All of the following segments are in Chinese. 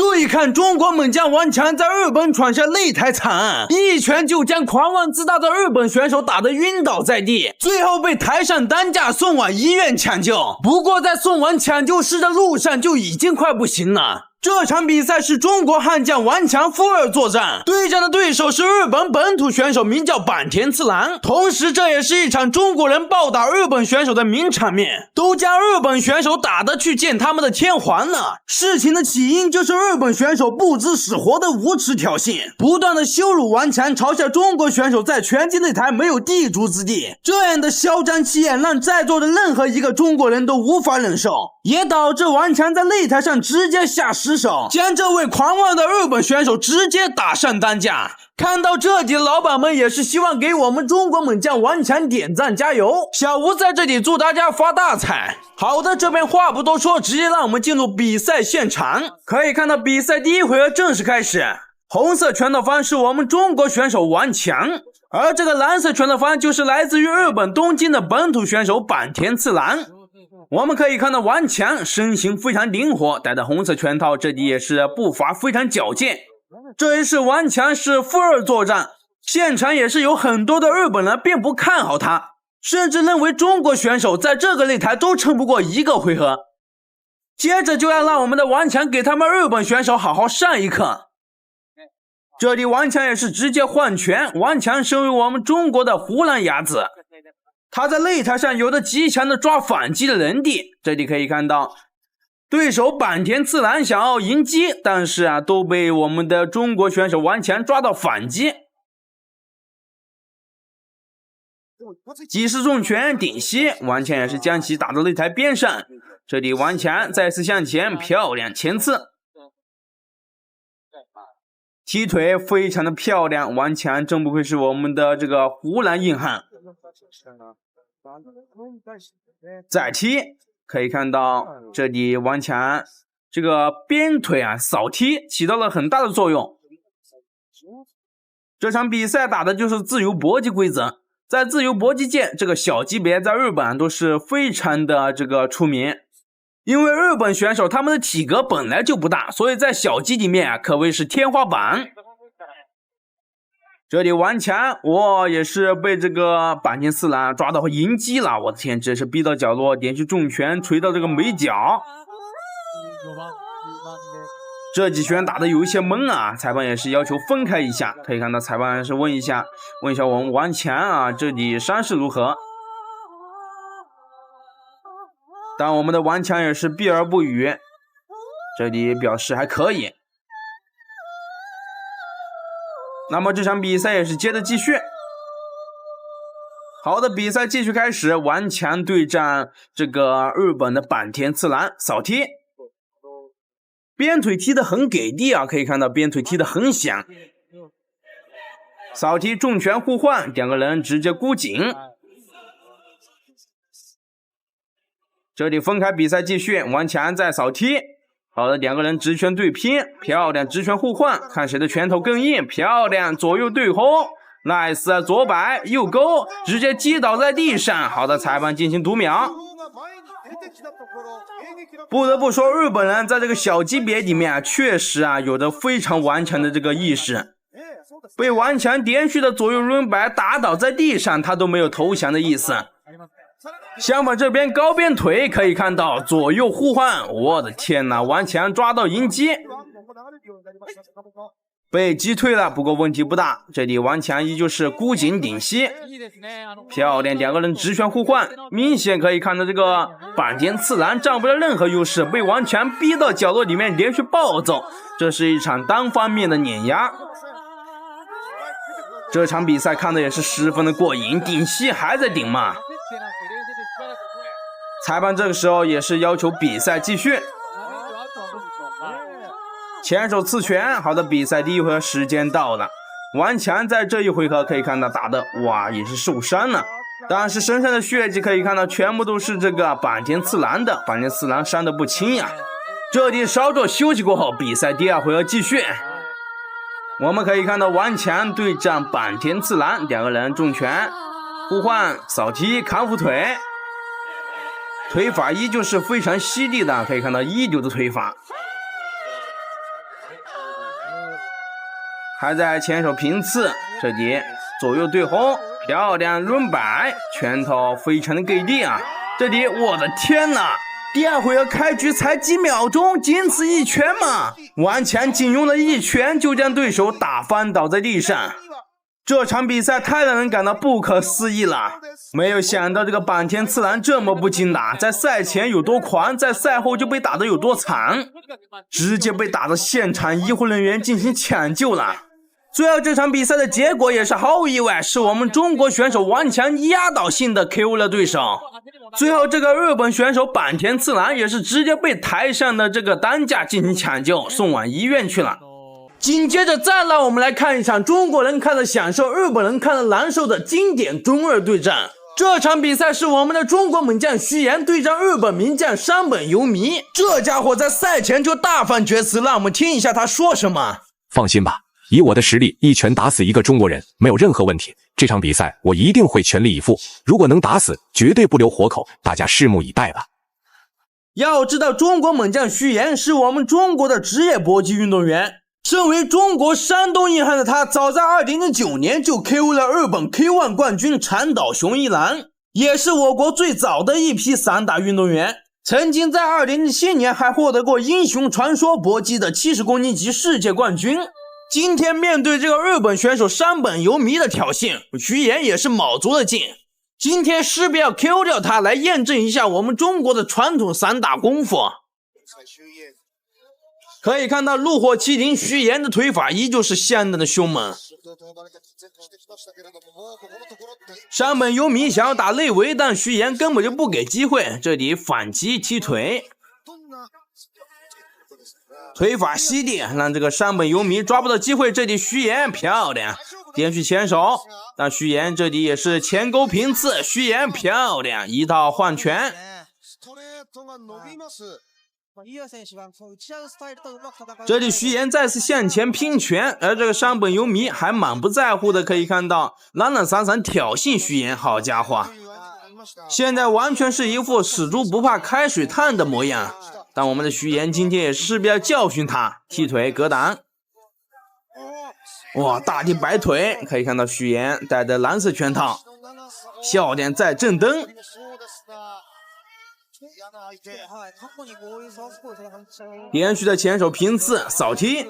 注意看，中国猛将顽强在日本闯下擂台惨案，一拳就将狂妄自大的日本选手打得晕倒在地，最后被抬上担架送往医院抢救。不过在送往抢救室的路上就已经快不行了。这场比赛是中国悍将顽强负2作战，对战的对手是日本本土选手，名叫坂田次郎。同时，这也是一场中国人暴打日本选手的名场面，都将日本选手打得去见他们的天皇了。事情的起因就是日本选手不知死活的无耻挑衅，不断的羞辱顽强，嘲笑中国选手在拳击擂台没有地主之地。这样的嚣张气焰让在座的任何一个中国人都无法忍受，也导致顽强在擂台上直接下失手，将这位狂妄的日本选手直接打上担架。看到这里的老板们也是希望给我们中国猛将顽强点赞加油。小吴在这里祝大家发大财。好的，这边话不多说，直接让我们进入比赛现场。可以看到比赛第一回合正式开始，红色拳头方是我们中国选手顽强，而这个蓝色拳头方就是来自于日本东京的本土选手坂田次郎。我们可以看到顽强身形非常灵活，戴着红色拳套，这里也是步伐非常矫健。这一次顽强是负2作战，现场也是有很多的日本人并不看好他，甚至认为中国选手在这个擂台都撑不过1个回合。接着就要让我们的顽强给他们日本选手好好上一课。这里顽强也是直接换拳，顽强身为我们中国的湖南伢子，他在擂台上有着极强的抓反击的能力。这里可以看到对手坂田次郎想要迎击，但是都被我们的中国选手顽强抓到反击。几式重拳顶膝，顽强也是将其打到擂台边上。这里顽强再次向前，漂亮前刺，踢腿非常的漂亮。顽强真不愧是我们的这个湖南硬汉。再踢，可以看到这里顽强这个边腿扫踢起到了很大的作用。这场比赛打的就是自由搏击规则，在自由搏击界，这个小级别在日本都是非常的这个出名，因为日本选手他们的体格本来就不大，所以在小级里面可谓是天花板。这里顽强也是被这个坂田次郎抓到迎击了，我的天，这是逼到角落，连续重拳捶到这个眉角。这几拳打的有一些懵啊，裁判也是要求分开一下。可以看到裁判是问一下我们顽强这里伤势如何。但我们的顽强也是避而不语，这里表示还可以。那么这场比赛也是接着继续。好的，比赛继续开始，顽强对战这个日本的坂田次郎，扫踢，边腿踢得很给力可以看到边腿踢得很响。扫踢重拳互换，两个人直接箍紧。这里分开比赛继续，顽强在扫踢。好的，两个人直拳对拼，漂亮，直拳互换，看谁的拳头更硬，漂亮，左右对轰 ，nice， 左摆右勾，直接击倒在地上。好的，裁判进行读秒。不得不说，日本人在这个小级别里面确实有着非常顽强的这个意识，被顽强连续的左右轮摆打倒在地上，他都没有投降的意思。相反，这边高边腿可以看到左右互换，我的天哪，顽强抓到迎击，被击退了，不过问题不大。这里顽强依旧是箍紧顶膝，漂亮，两个人直拳互换，明显可以看到这个坂田次郎占不了任何优势，被顽强逼到角落里面连续暴走，这是一场单方面的碾压。这场比赛看的也是十分的过瘾，顶膝还在顶嘛。裁判这个时候也是要求比赛继续，前手刺拳。好的，比赛第一回合时间到了，顽强在这一回合可以看到打的也是受伤了，但是身上的血迹可以看到全部都是这个坂田次郎的，坂田次郎伤的不轻呀。这里稍作休息过后，比赛第2回合继续。我们可以看到顽强对战坂田次郎，两个人重拳互换，扫踢砍斧腿，腿法依旧是非常犀利的，可以看到一流的腿法。还在前手平刺，这里左右对轰，漂亮轮摆，拳头非常的给力啊！这里我的天哪！第二回合开局才几秒钟，仅此一拳嘛！顽强仅用了一拳就将对手打翻倒在地上。这场比赛太让人感到不可思议了，没有想到这个坂田次郎这么不经打，在赛前有多狂，在赛后就被打得有多惨，直接被打到现场医护人员进行抢救了。最后这场比赛的结果也是毫无意外，是我们中国选手顽强压倒性的 KO 了对手。最后这个日本选手坂田次郎也是直接被台上的这个担架进行抢救，送往医院去了。紧接着再让我们来看一场中国人看了享受，日本人看了难受的经典中日对战。这场比赛是我们的中国猛将徐岩对战日本名将山本由弥，这家伙在赛前就大放厥词，让我们听一下他说什么。放心吧，以我的实力，一拳打死一个中国人没有任何问题。这场比赛我一定会全力以赴，如果能打死，绝对不留活口，大家拭目以待吧。要知道，中国猛将徐岩是我们中国的职业搏击运动员。身为中国山东硬汉的他，早在2009年就 KO 了日本 K1 冠军长岛雄一郎，也是我国最早的一批散打运动员。曾经在2017年还获得过英雄传说搏击的70公斤级世界冠军。今天面对这个日本选手山本由弥的挑衅，徐岩也是卯足了劲。今天势必要 KO 掉他，来验证一下我们中国的传统散打功夫。可以看到怒火麒麟徐岩的腿法依旧是相当的凶猛。山本由弥想要打内围，但徐岩根本就不给机会，这里反击踢腿，腿法犀利，让这个山本由弥抓不到机会。这里徐岩漂亮连续前手，但徐岩这里也是前勾平刺，徐岩漂亮一道换拳。这里徐岩再次向前拼拳，而这个山本由弥还满不在乎的，可以看到懒懒散散挑衅徐岩，好家伙，现在完全是一副死猪不怕开水烫的模样。但我们的徐岩今天也势必要教训他，踢腿格挡，哇，大地摆腿，可以看到徐岩带着蓝色拳套，笑脸在正蹬。连续的前手平刺扫踢，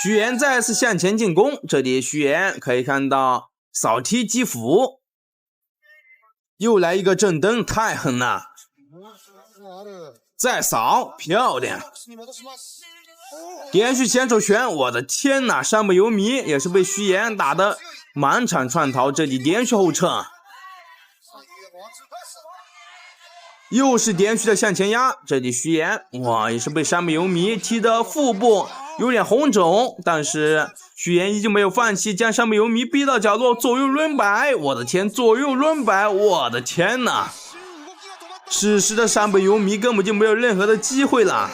徐岩再次向前进攻，这里徐岩可以看到扫踢击斧，又来一个正蹬，太狠了，再扫漂亮，连续前手拳，我的天哪，山本由弥也是被徐岩打得满场窜逃，这里连续后撤，又是连续的向前压，这里徐岩哇也是被山本由弥踢的腹部有点红肿，但是徐岩依旧没有放弃，将山本由弥逼到角落，左右轮摆，我的天，左右轮摆，我的天哪！此时的山本由弥根本就没有任何的机会了，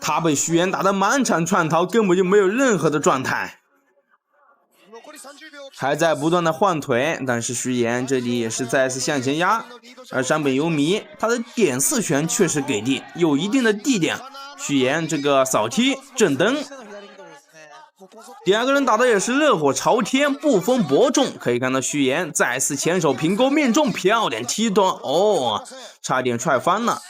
他被徐岩打得满场窜逃，根本就没有任何的状态。还在不断的换腿，但是徐岩这里也是再次向前压，而山本由弥他的点四拳确实给力，有一定的力量。徐岩这个扫踢正蹬，两个人打的也是热火朝天，不分伯仲。可以看到徐岩再次前手平勾命中，漂亮踢断，哦，差点踹翻了。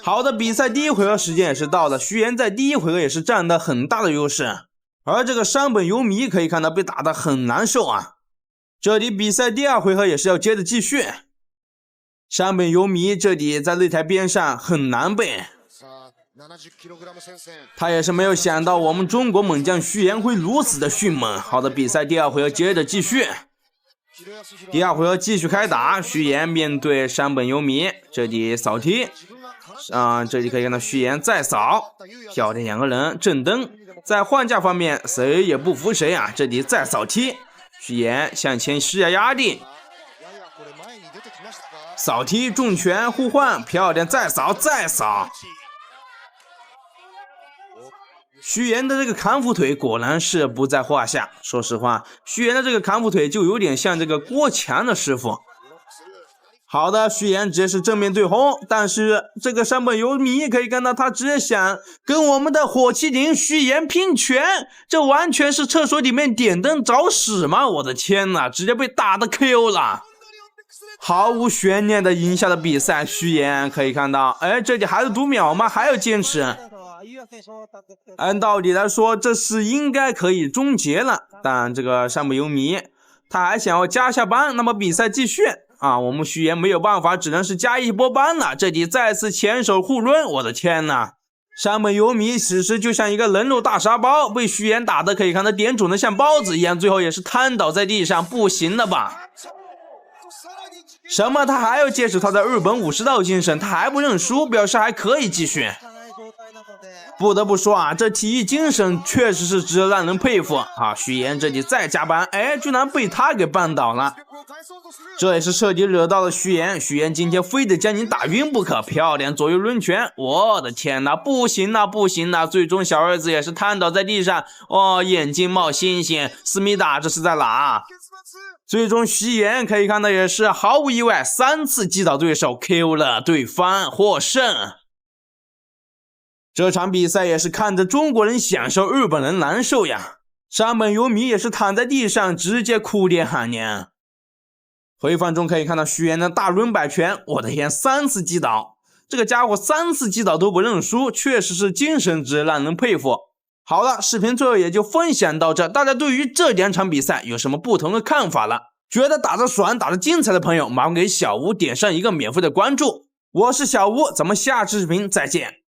好的，比赛第一回合时间也是到了，徐岩在第一回合也是占了很大的优势，而这个山本由弥可以看到被打得很难受啊。这里比赛第二回合也是要接着继续，山本由弥这里在擂台边上很难背，他也是没有想到我们中国猛将徐岩会如此的迅猛。好的，比赛第二回合接着继续，第二回合继续开打，徐岩面对山本由弥，这里扫踢，这里可以看到徐岩再扫，漂亮，两个人正蹬，在换架方面谁也不服谁啊，这里再扫踢，徐岩向前施加压力，扫踢重拳互换，漂亮，再扫再扫，徐岩的这个康复腿果然是不在话下。说实话，徐岩的这个康复腿就有点像这个郭强的师傅。好的，徐岩直接是正面对轰，但是这个山本由美可以看到他直接想跟我们的火麒麟徐岩拼拳，这完全是厕所里面点灯找屎吗？我的天哪，直接被打的 KO 了。毫无悬念的赢下了比赛，徐岩可以看到，这里还是读秒吗？还要坚持。按道理来说，这是应该可以终结了，但这个山本由美他还想要加下班，那么比赛继续。我们徐岩没有办法，只能是加一波班了。这里再次前手互抡，我的天哪！山本由美此时就像一个人肉大沙包，被徐岩打的可以看他脸肿的像包子一样，最后也是瘫倒在地上，不行了吧？什么？他还要坚持他的日本武士道精神，他还不认输，表示还可以继续。不得不说这体育精神确实是值得让人佩服。徐岩这里再加班，居然被他给绊倒了。这也是彻底惹到了徐岩，徐岩今天非得将你打晕不可。漂亮左右抡拳，我的天哪，不行了不行了！最终小儿子也是瘫倒在地上，眼睛冒星星，思密达这是在哪？最终徐岩可以看到也是毫无意外3次击倒对手 KO 了对方，获胜。这场比赛也是看着中国人享受，日本人难受呀。山本由美也是躺在地上直接哭爹喊娘。回放中可以看到徐岩的大轮摆拳，我的天，3次击倒，这个家伙3次击倒都不认输，确实是精神值让人佩服。好了，视频最后也就分享到这，大家对于这2场比赛有什么不同的看法了？觉得打得爽打得精彩的朋友，麻烦给小吴点上一个免费的关注。我是小吴，咱们下期视频再见。